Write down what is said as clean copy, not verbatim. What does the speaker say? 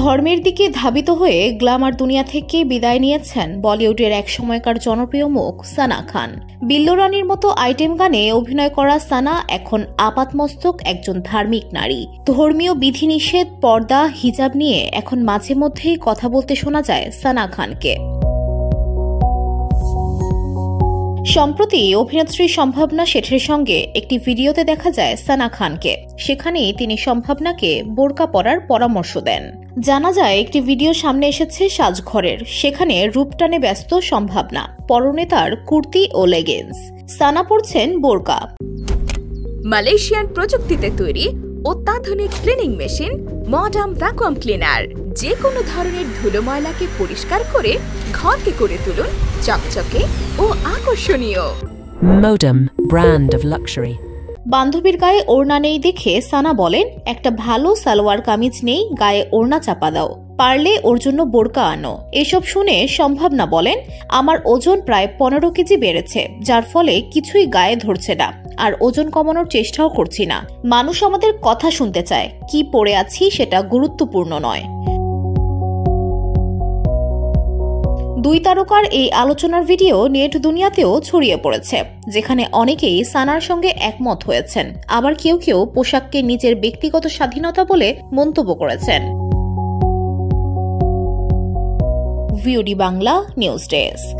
ধর্মের দিকে ধাবিত হয়ে গ্ল্যামার দুনিয়া থেকে বিদায় নিয়েছেন বলিউডের এক সময়কার জনপ্রিয় মুখ সানা খান। বিল্লো রানীর মতো আইটেম গানে অভিনয় করা সানা এখন আপাতমস্তক একজন ধার্মিক নারী। ধর্মীয় বিধিনিষেধ, পর্দা, হিজাব নিয়ে এখন মাঝে মধ্যেই কথা বলতে শোনা যায় সানা খানকে। সম্প্রতি অভিনেত্রী সম্ভাবনা শেঠের সঙ্গে একটি ভিডিওতে দেখা যায় সানা খানকে। সেখানেই তিনি সম্ভাবনাকে বোরকা পরার পরামর্শ দেন। জানা যায় একটি ভিডিও সামনে এসেছে সাজঘরের, সেখানে রূপটানে ব্যস্ত সম্ভাবনা, পরনে তার কুর্তি ও লেগিংস। সানা পরছেন বোরকা। মালয়েশিয়ান প্রযুক্তিতে তৈরি অত্যাধুনিক cleaning machine modern vacuum cleaner যে কোনো ধরনের ধুলো ময়লাকে পরিষ্কার করে ঘরকে করে তুলুন চকচকে ও আকর্ষণীয়। Modem, brand of luxury. বান্ধবীর গায়ে ওড়না নেই দেখে সানা বলেন, একটা ভালো সালোয়ার কামিজ নেই, গায়ে ওড়না চাপা দাও, পারলে ওর জন্য বোরকা আনো। এসব শুনে সম্ভাবনা বলেন, আমার ওজন প্রায় 15 কেজি বেড়েছে, যার ফলে কিছুই গায়ে ধরছে না, আর ওজন কমানোর চেষ্টাও করছি না। মানুষ আমাদের কথা শুনতে চায়, কি পরে আছি সেটা গুরুত্বপূর্ণ নয়। দুই তারকার এই আলোচনার ভিডিও নেট দুনিয়াতেও ছড়িয়ে পড়েছে, যেখানে অনেকেই সানার সঙ্গে একমত হয়েছেন, আবার কেউ কেউ পোশাককে নিজের ব্যক্তিগত স্বাধীনতা বলে মন্তব্য করেছেন। VOD Bangla news desk.